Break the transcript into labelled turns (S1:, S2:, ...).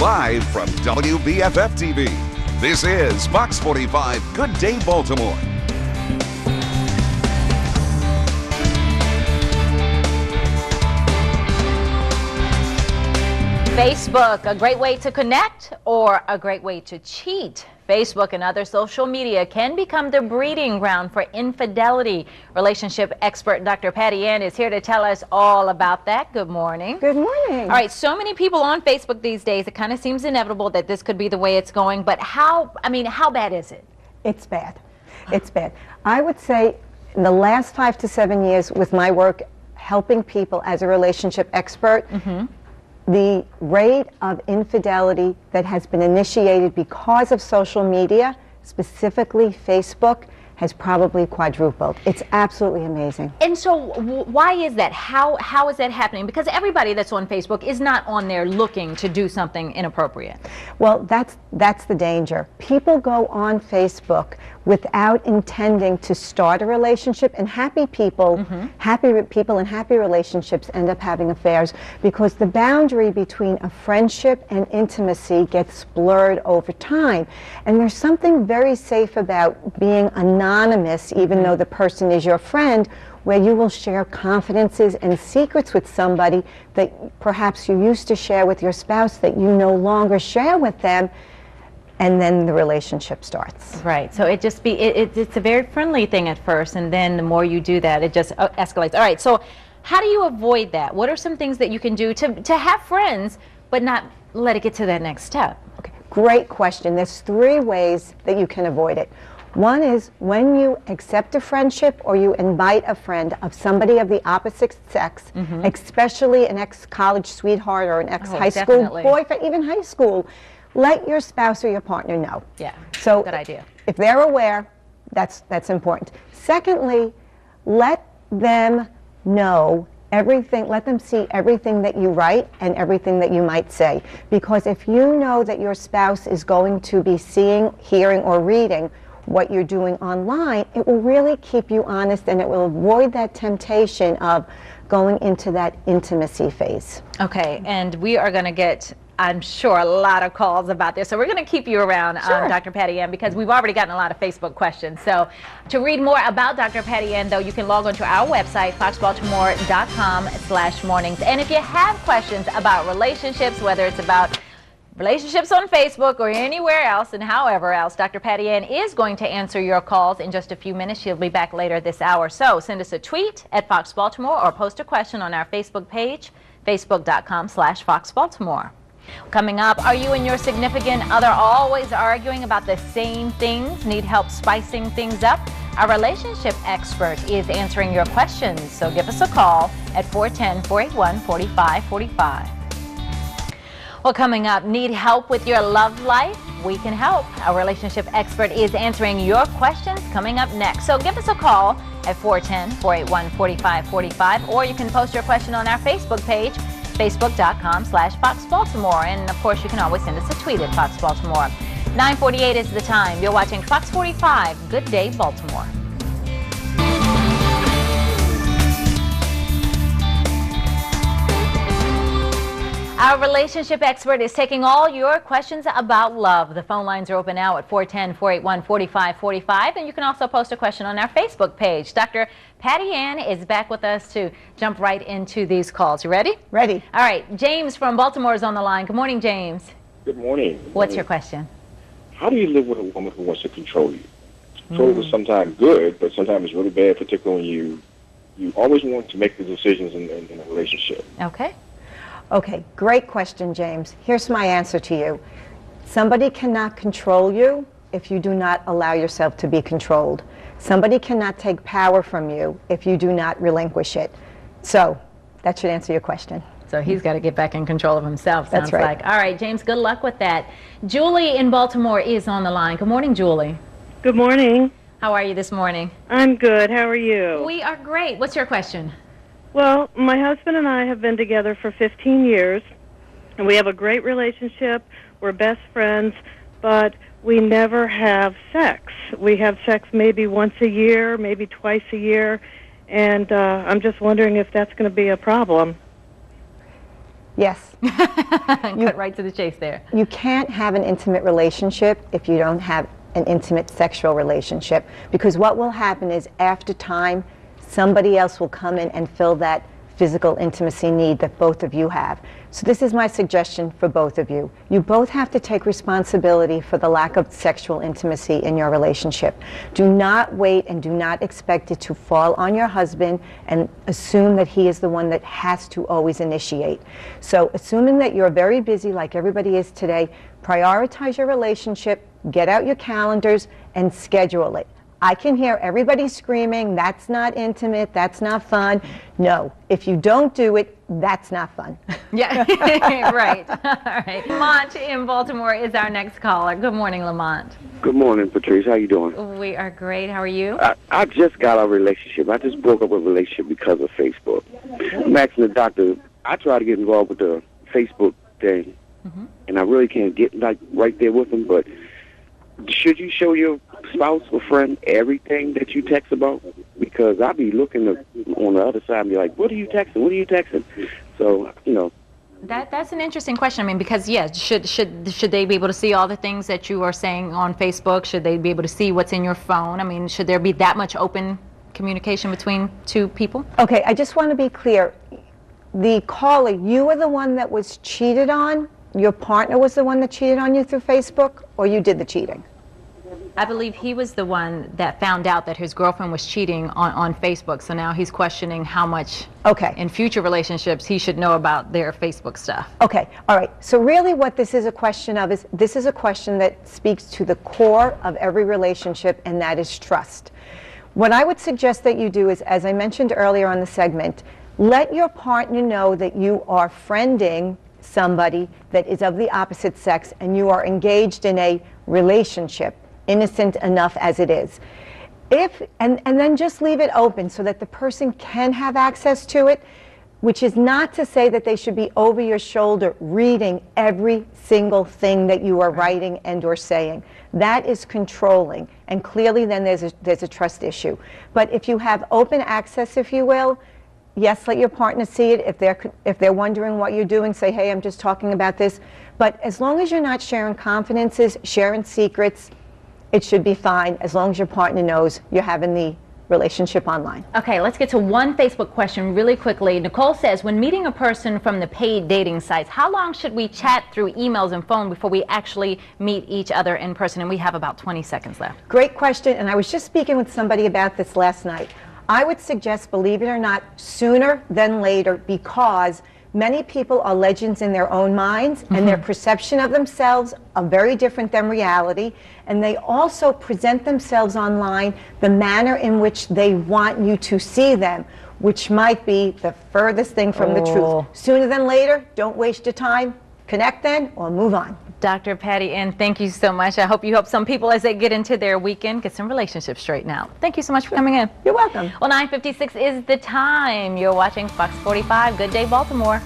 S1: Live from WBFF TV, this is Fox 45 Good Day Baltimore.
S2: Facebook, a great way to connect or a great way to cheat? Facebook and other social media can become the breeding ground for infidelity. Relationship expert Dr. Pattyann is here to tell us all about that. Good morning.
S3: Good morning.
S2: All right, so many people on Facebook these days, it kind of seems inevitable that this could be the way it's going, but how bad is it?
S3: It's bad. It's bad. I would say in the last 5 to 7 years with my work helping people as a relationship expert, the rate of infidelity that has been initiated because of social media, specifically Facebook, has probably quadrupled. It's absolutely amazing.
S2: And so why is that? How is that happening? Because everybody that's on Facebook is not on there looking to do something inappropriate.
S3: Well, that's the danger. People go on Facebook without intending to start a relationship, and happy people and happy relationships end up having affairs because the boundary between a friendship and intimacy gets blurred over time. And there's something very safe about being anonymous, even though the person is your friend, where you will share confidences and secrets with somebody that perhaps you used to share with your spouse that you no longer share with them, and then the relationship starts.
S2: Right, so it's a very friendly thing at first, and then the more you do that, it just escalates. All right, so how do you avoid that? What are some things that you can do to have friends, but not let it get to that next step?
S3: Okay, great question. There's 3 ways that you can avoid it. One is when you accept a friendship or you invite a friend of somebody of the opposite sex, especially an ex-college sweetheart or an ex-high school boyfriend, even high school, let your spouse or your partner know.
S2: Yeah,
S3: so
S2: good idea.
S3: If they're aware, that's important. Secondly, let them know everything, let them see everything that you write and everything that you might say. Because if you know that your spouse is going to be seeing, hearing, or reading what you're doing online, it will really keep you honest, and it will avoid that temptation of going into that intimacy phase.
S2: Okay, and we are going to get, I'm sure, a lot of calls about this. So we're going to keep you around, Dr. Pattyann, because we've already gotten a lot of Facebook questions. So to read more about Dr. Pattyann, though, you can log on to our website, foxbaltimore.com/mornings. And if you have questions about relationships, whether it's about relationships on Facebook or anywhere else and however else, Dr. Pattyann is going to answer your calls in just a few minutes. She'll be back later this hour. So send us a tweet at Fox Baltimore or post a question on our Facebook page, facebook.com/FoxBaltimore. Coming up, are you and your significant other always arguing about the same things? Need help spicing things up? Our relationship expert is answering your questions, so give us a call at 410-481-4545. Well, coming up, need help with your love life? We can help. Our relationship expert is answering your questions coming up next. So give us a call at 410-481-4545, or you can post your question on our Facebook page, facebook.com/FoxBaltimore. And of course, you can always send us a tweet at Fox Baltimore. 9:48 is the time. You're watching Fox 45 Good Day Baltimore. Our relationship expert is taking all your questions about love. The phone lines are open now at 410-481-4545, and you can also post a question on our Facebook page. Dr. Pattyann is back with us to jump right into these calls. You ready?
S3: Ready.
S2: All right. James from Baltimore is on the line. Good morning, James.
S4: Good morning.
S2: What's your question?
S4: How do you live with a woman who wants to control you? Control is sometimes good, but sometimes it's really bad, particularly when you always want to make the decisions in a relationship.
S2: Okay.
S3: Okay, great question, James. Here's my answer to you. Somebody cannot control you if you do not allow yourself to be controlled. Somebody cannot take power from you if you do not relinquish it. So that should answer your question.
S2: So he's got to get back in control of himself, sounds
S3: That's right.
S2: like. All right, James, good luck with that. Julie in Baltimore is on the line. Good morning, Julie.
S5: Good morning.
S2: How are you this morning?
S5: I'm good. How are you?
S2: We are great. What's your question?
S5: Well, my husband and I have been together for 15 years, and we have a great relationship. We're best friends, but we never have sex. We have sex maybe once a year, maybe twice a year, and I'm just wondering if that's going to be a problem.
S3: Yes.
S2: Cut right to the chase there.
S3: You can't have an intimate relationship if you don't have an intimate sexual relationship, because what will happen is after time, somebody else will come in and fill that physical intimacy need that both of you have. So this is my suggestion for both of you. You both have to take responsibility for the lack of sexual intimacy in your relationship. Do not wait and do not expect it to fall on your husband and assume that he is the one that has to always initiate. So assuming that you're very busy like everybody is today, prioritize your relationship, get out your calendars and schedule it. I can hear everybody screaming, that's not intimate, that's not fun. No, if you don't do it, that's not fun.
S2: Yeah, right. All right. Lamont in Baltimore is our next caller. Good morning, Lamont.
S6: Good morning, Patrice. How you doing?
S2: We are great. How are you?
S6: I just got a relationship. I just broke up a relationship because of Facebook. I'm asking the doctor, I try to get involved with the Facebook thing, and I really can't get like right there with them, but should you show your spouse or friend everything that you text about? Because I'll be looking on the other side and be like, what are you texting? What are you texting? So, you know.
S2: That's an interesting question. I mean, because, yes, should they be able to see all the things that you are saying on Facebook? Should they be able to see what's in your phone? I mean, should there be that much open communication between two people?
S3: Okay, I just want to be clear. The caller, you were the one that was cheated on? Your partner was the one that cheated on you through Facebook, or you did the cheating?
S2: I believe he was the one that found out that his girlfriend was cheating on Facebook, so now he's questioning how much in future relationships he should know about their Facebook stuff.
S3: Okay, all right. So really what this is a question of is, this is a question that speaks to the core of every relationship, and that is trust. What I would suggest that you do is, as I mentioned earlier on the segment, let your partner know that you are friending somebody that is of the opposite sex and you are engaged in a relationship, innocent enough as it is. And then just leave it open so that the person can have access to it, which is not to say that they should be over your shoulder reading every single thing that you are writing and or saying. That is controlling, and clearly then there's a trust issue. But if you have open access, if you will, yes, let your partner see it. If they're wondering what you're doing, say, hey, I'm just talking about this. But as long as you're not sharing confidences, sharing secrets, it should be fine, as long as your partner knows you're having the relationship online.
S2: Okay, let's get to one Facebook question really quickly. Nicole says, when meeting a person from the paid dating sites, how long should we chat through emails and phone before we actually meet each other in person? And we have about 20 seconds left.
S3: Great question, and I was just speaking with somebody about this last night. I would suggest, believe it or not, sooner than later, because many people are legends in their own minds, and their perception of themselves are very different than reality, and they also present themselves online the manner in which they want you to see them, which might be the furthest thing from the truth. Sooner than later, don't waste your time. Connect then or move on.
S2: Dr. Pattyann, thank you so much. I hope you help some people as they get into their weekend, get some relationships straightened out. Thank you so much for coming in.
S3: You're welcome.
S2: Well, 9:56 is the time. You're watching Fox 45. Good day, Baltimore.